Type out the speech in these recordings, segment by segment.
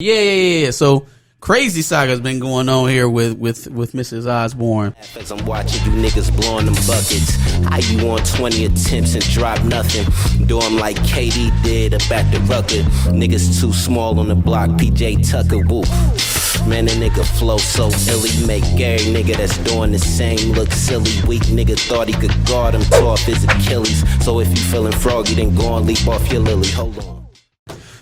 Yeah. So crazy saga's been going on here with Mrs. Osbourne. As I'm watching you niggas blowing them buckets, how you on 20 attempts and drop nothing? Do 'em like KD did up at the Rucker. Niggas too small on the block, PJ Tucker, woo. Man, that nigga flow so illy, make every nigga that's doing the same look silly. Weak nigga thought he could guard him, tore off his Achilles. So if you feeling froggy, then go and leap off your lily. Hold on.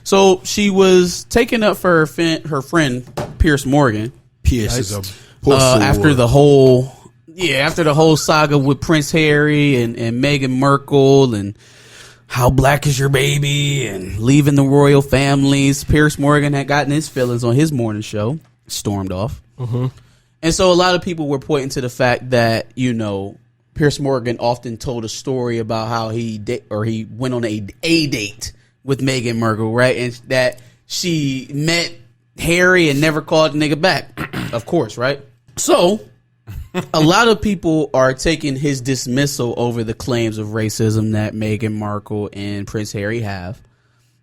So she was taken up for her friend Piers Morgan. Piers is a after the whole saga with Prince Harry and Meghan Markle and how black is your baby and leaving the royal families. Piers Morgan had gotten his feelings on his morning show, stormed off, and so a lot of people were pointing to the fact that Piers Morgan often told a story about how he went on a date with Meghan Markle, right? And that she met Harry and never called the nigga back, of course, right? So a lot of people are taking his dismissal over the claims of racism that Meghan Markle and Prince Harry have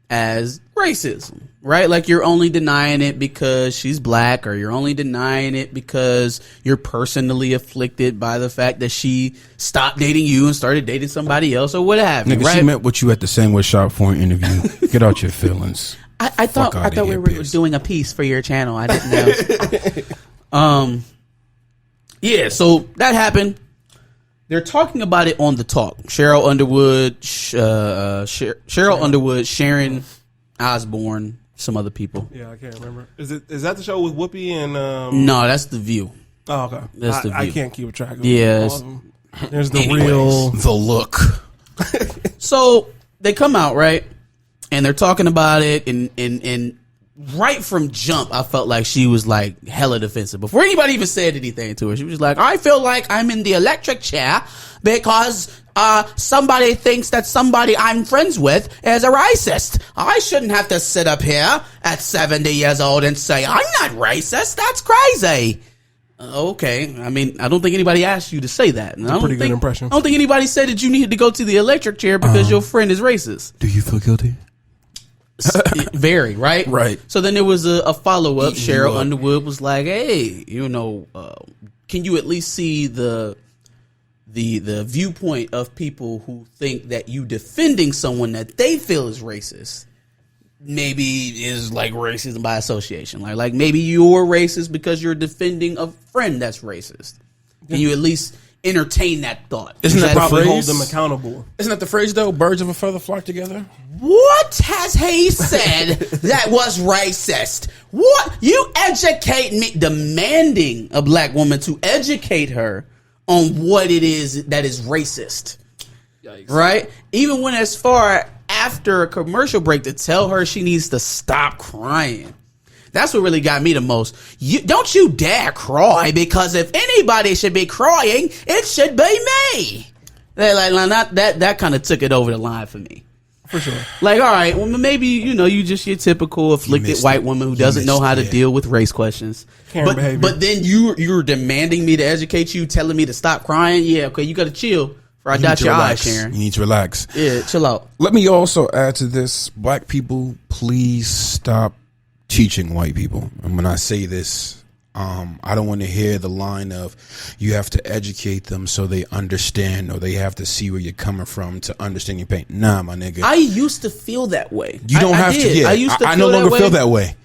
as racism, right? Like you're only denying it because she's black, or you're only denying it because you're personally afflicted by the fact that she stopped dating you and started dating somebody else, or what have you, nigga, right? she met with you at the sandwich shop for an interview. Get out your feelings. I thought we were doing a piece for your channel. I didn't know. Yeah, so that happened. They're talking about it on The Talk. Cheryl Underwood, Sharon Osbourne, some other people. Yeah, I can't remember. Is that the show with Whoopi and? No, that's The View. Oh, okay. That's The View. I can't keep track of all Yes. of them. There's the real. The look. So they come out, right? And they're talking about it, and right from jump, I felt like she was like hella defensive. Before anybody even said anything to her, she was like, I feel like I'm in the electric chair because somebody thinks that somebody I'm friends with is a racist. I shouldn't have to sit up here at 70 years old and say, I'm not racist. That's crazy. Okay. I mean, I don't think anybody asked you to say that. That's a pretty good impression. I don't think anybody said that you needed to go to the electric chair because your friend is racist. Do you feel guilty? Very, right? Right. So then there was a follow-up. Cheryl Underwood was like, hey, can you at least see the viewpoint of people who think that you defending someone that they feel is racist maybe is like racism by association. Like maybe you're racist because you're defending a friend that's racist. Can you at least entertain that thought? Isn't that the Probably hold phrase? them accountable. Isn't that the phrase though? Birds of a feather flock together. What has he said that was racist? What? You educate me, demanding a black woman to educate her on what it is that is racist. Yikes. Right? Even when as far after a commercial break to tell her she needs to stop crying. That's what really got me the most. Don't you dare cry, because if anybody should be crying, it should be me. That kind of took it over the line for me. For sure. Like, all right, well, maybe, you just your typical afflicted white woman who doesn't know how to deal with race questions. But then you're demanding me to educate you, telling me to stop crying. Yeah, okay, you got to chill. Or I dot your eyes, Sharon. You need to relax. Yeah, chill out. Let me also add to this. Black people, please stop teaching white people. And when I say this, I don't want to hear the line of you have to educate them so they understand, or they have to see where you're coming from to understand your pain. Nah, my nigga. I used to feel that way. You don't have to. Yeah, I no longer feel that way.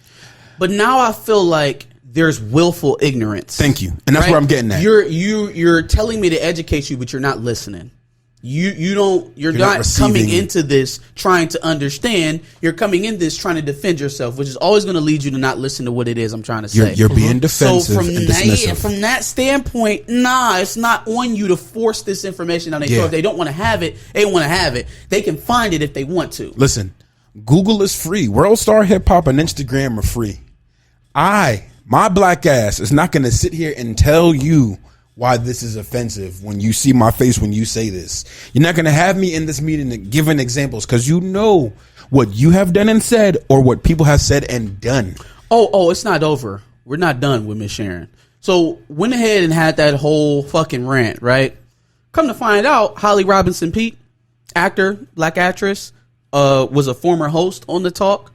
But now I feel like there's willful ignorance. Thank you, and that's where I'm getting at. You're telling me to educate you, but you're not listening. You're not coming into this trying to understand. You're coming in this trying to defend yourself, which is always going to lead you to not listen to what it is I'm trying to say. You're being defensive and dismissive. From that standpoint, it's not on you to force this information down their throat. If they don't want to have it, they want to have it. They can find it if they want to. Listen, Google is free. World Star Hip Hop and Instagram are free. My black ass is not going to sit here and tell you why this is offensive when you see my face when you say this. You're not going to have me in this meeting giving examples because you know what you have done and said, or what people have said and done. Oh, it's not over. We're not done with Miss Sharon. So went ahead and had that whole fucking rant, right? Come to find out, Holly Robinson Peete, actor, black actress, was a former host on The Talk.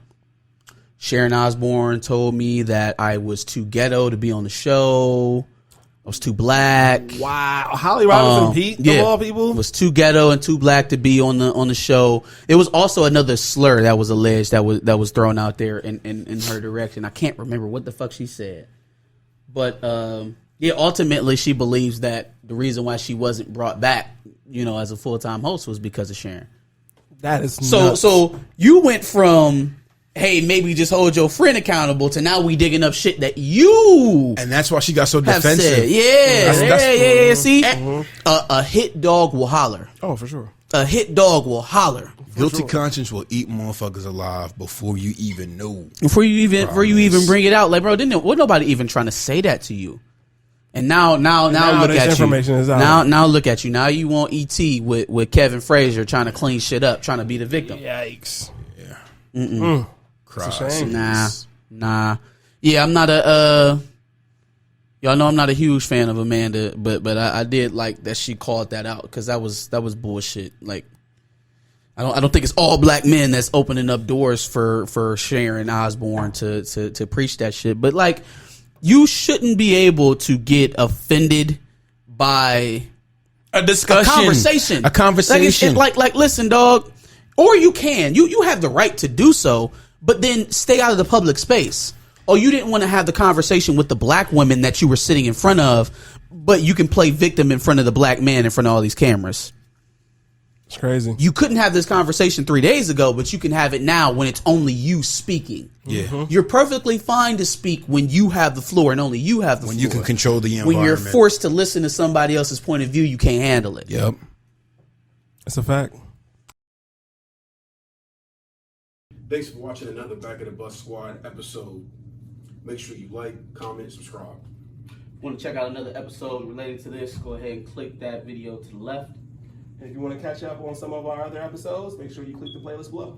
Sharon Osbourne told me that I was too ghetto to be on the show. I was too black. Wow. Holly Robinson Peete, of all people? Was too ghetto and too black to be on the show. It was also another slur that was alleged that was thrown out there in her direction. I can't remember what the fuck she said. But ultimately she believes that the reason why she wasn't brought back, as a full-time host was because of Sharon. That is nuts. So you went from, hey, maybe just hold your friend accountable to now we digging up shit that you And that's why she got so have defensive. said. Yeah. See, a hit dog will holler. Oh, for sure. A hit dog will holler. Guilty conscience will eat motherfuckers alive before you even know. Before you even bring it out. Like, bro, wasn't nobody even trying to say that to you. And now look this at information you. is out. Now look at you. Now you want ET with Kevin Frazier trying to clean shit up, trying to be the victim. Yikes. Yeah. It's a shame. Nah. Yeah, I'm not a y'all know I'm not a huge fan of Amanda, but I did like that she called that out because that was bullshit. Like, I don't think it's all black men that's opening up doors for Sharon Osbourne to preach that shit. But like, you shouldn't be able to get offended by A discussion. a conversation. Like, listen, dog. Or you can. You have the right to do so, but then stay out of the public space. Or you didn't want to have the conversation with the black women that you were sitting in front of, but you can play victim in front of the black man in front of all these cameras. It's crazy. You couldn't have this conversation 3 days ago, but you can have it now when it's only you speaking. Yeah. You're perfectly fine to speak when you have the floor and only you have the floor. When you can control the environment. When you're forced to listen to somebody else's point of view, you can't handle it. Yep. It's a fact. Thanks for watching another Back of the Bus Squad episode. Make sure you like, comment, subscribe. Want to check out another episode related to this, go ahead and click that video to the left. And if you want to catch up on some of our other episodes, make sure you click the playlist below.